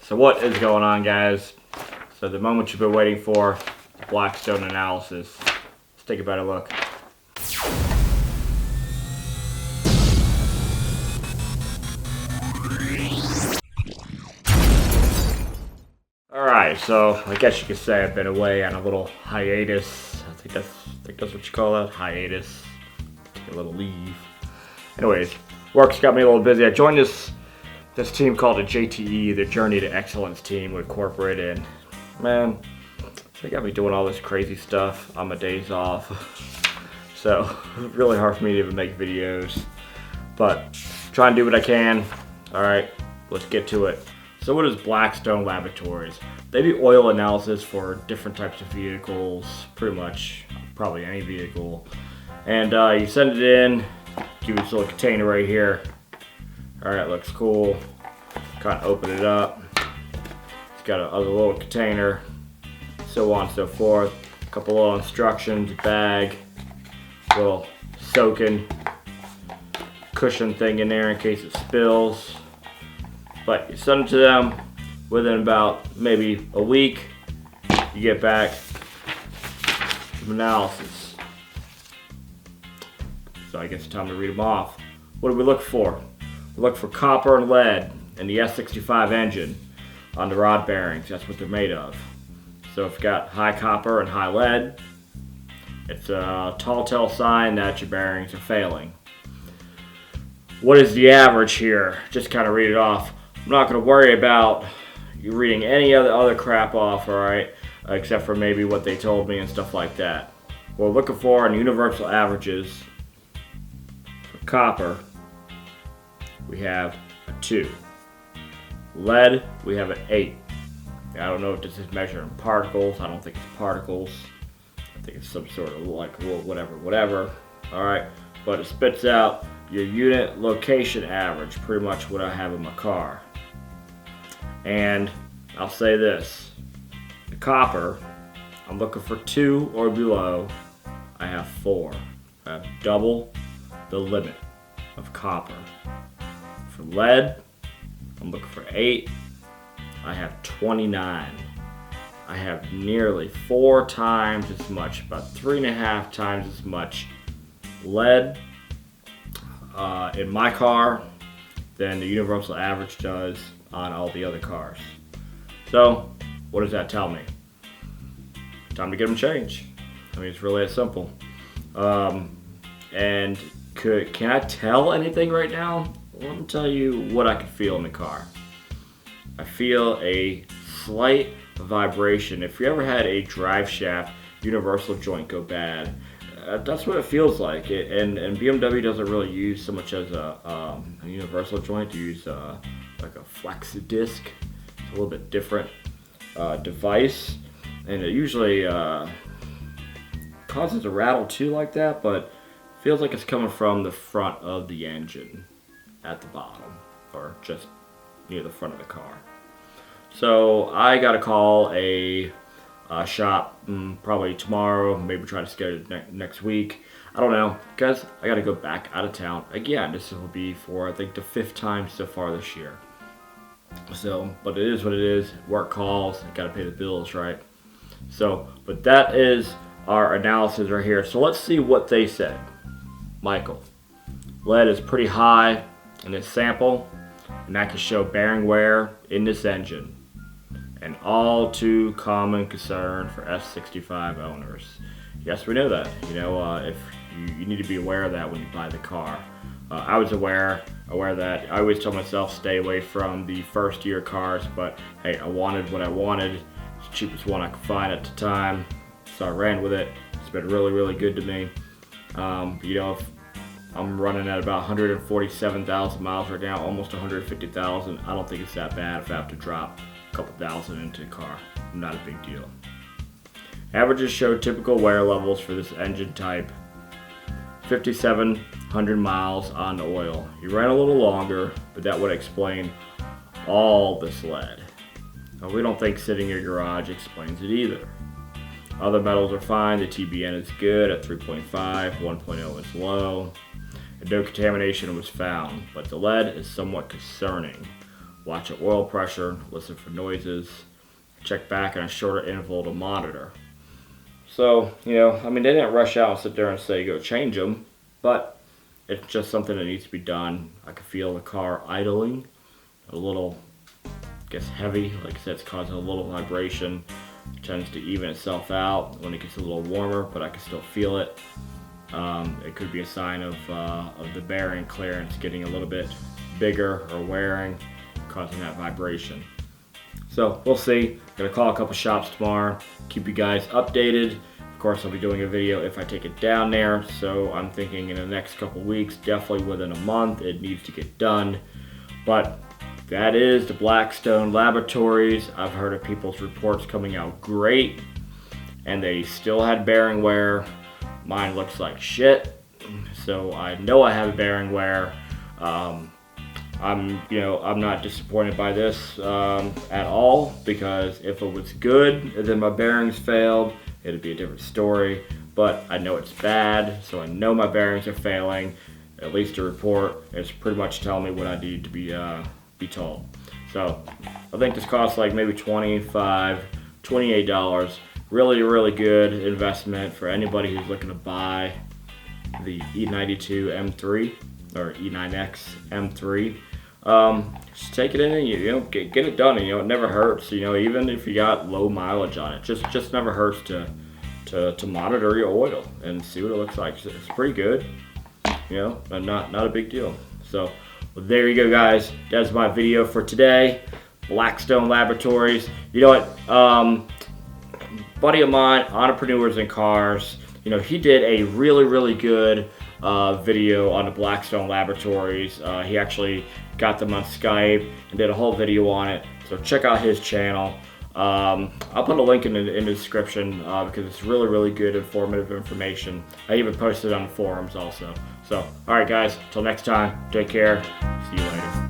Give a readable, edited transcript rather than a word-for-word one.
So what is going on, guys? So the moment you've been waiting for, Blackstone analysis. Let's take a better look. Alright, so I guess you could say I've been away on a little hiatus. I think that's what you call that, hiatus. Take a little leave. Anyways, work's got me a little busy. I joined this team called the JTE, the Journey to Excellence team with corporate, and man, they got me doing all this crazy stuff on my days off. So it's really hard for me to even make videos, but try and do what I can. Alright, let's get to it. So what is Blackstone Laboratories? They do oil analysis for different types of vehicles, pretty much probably any vehicle. And you send it in, give this little container right here. Alright, looks cool. Kind of open it up. It's got a little container, so on and so forth. A couple little instructions, bag, little soaking cushion thing in there in case it spills. But you send it to them within about maybe a week. You get back some analysis. So I guess it's time to read them off. What do we look for? We look for copper and lead in the S65 engine on the rod bearings. That's what they're made of. So if you've got high copper and high lead, it's a tall tale sign that your bearings are failing. What is the average here? Just kind of read it off. I'm not going to worry about you reading any other crap off, alright, except for maybe what they told me and stuff like that. What we're looking for in universal averages for copper, we have a 2. Lead, we have an 8. I don't know if this is measured in particles. I don't think it's particles. I think it's some sort of like whatever. Alright, but it spits out your unit location average, pretty much what I have in my car. And I'll say this, the copper, I'm looking for 2 or below. I have 4. I have double the limit of copper. For lead, I'm looking for 8. I have 29. I have nearly 4 times as much, about 3.5 times as much lead in my car than the universal average does on all the other cars. So, what does that tell me? Time to get them changed. I mean, it's really that simple. And can I tell anything right now? Let me tell you what I can feel in the car. I feel a slight vibration. If you ever had a drive shaft universal joint go bad, that's what it feels like. And BMW doesn't really use so much as a universal joint. They use like a flex disc. It's a little bit different device, and it usually causes a rattle too like that, but feels like it's coming from the front of the engine at the bottom, or just near the front of the car. So I got to call a shop probably tomorrow, maybe try to schedule it next week. I don't know, because I got to go back out of town again. This will be for, I think, the 5th time so far this year. So, but it is what it is. Work calls, got to pay the bills, right? So, but that is our analysis right here. So let's see what they said. Michael, lead is pretty high in this sample, and that can show bearing wear in this engine. An all too common concern for S65 owners. Yes, we know that. You know, if you need to be aware of that when you buy the car. I was aware that. I always tell myself stay away from the first year cars, but hey, I wanted what I wanted. It's the cheapest one I could find at the time, so I ran with it. It's been really, really good to me. You know, if I'm running at about 147,000 miles right now, almost 150,000. I don't think it's that bad if I have to drop a couple thousand into the car. Not a big deal. Averages show typical wear levels for this engine type. 5,700 miles on the oil. You ran a little longer, but that would explain all this lead. Now, we don't think sitting in your garage explains it either. Other metals are fine. The TBN is good at 3.5, 1.0 is low, and no contamination was found, but the lead is somewhat concerning. watch the oil pressure, listen for noises, check back in a shorter interval to monitor. So, you know, I mean, they didn't rush out and sit there and say go change them, but it's just something that needs to be done. I can feel the car idling, a little, I guess, heavy. Like I said, it's causing a little vibration. It tends to even itself out when it gets a little warmer, but I can still feel it. It could be a sign of the bearing clearance getting a little bit bigger or wearing, causing that vibration. So we'll see. Gonna call a couple shops tomorrow, keep you guys updated. Of course, I'll be doing a video if I take it down there. So I'm thinking in the next couple weeks, definitely within a month, it needs to get done. But that is the Blackstone Laboratories. I've heard of people's reports coming out great, and they still had bearing wear. Mine looks like shit, so I know I have bearing wear. I'm not disappointed by this at all, because if it was good and then my bearings failed, it'd be a different story. But I know it's bad, so I know my bearings are failing. At least the report is pretty much telling me what I need to be told. So I think this costs like maybe $25, $28. Really good investment for anybody who's looking to buy the E92 M3 or E9X M3. Just take it in and get it done. And, it never hurts. Even if you got low mileage on it, just never hurts to monitor your oil and see what it looks like. It's pretty good. And not a big deal. So well, there you go, guys. That's my video for today. Blackstone Laboratories. You know what? Buddy of mine, Entrepreneurs in Cars. He did a really good video on the Blackstone Laboratories. He actually got them on Skype and did a whole video on it. So check out his channel. I'll put a link in the description because it's really good, informative information. I even posted it on the forums also. So, alright guys, till next time, take care. See you later.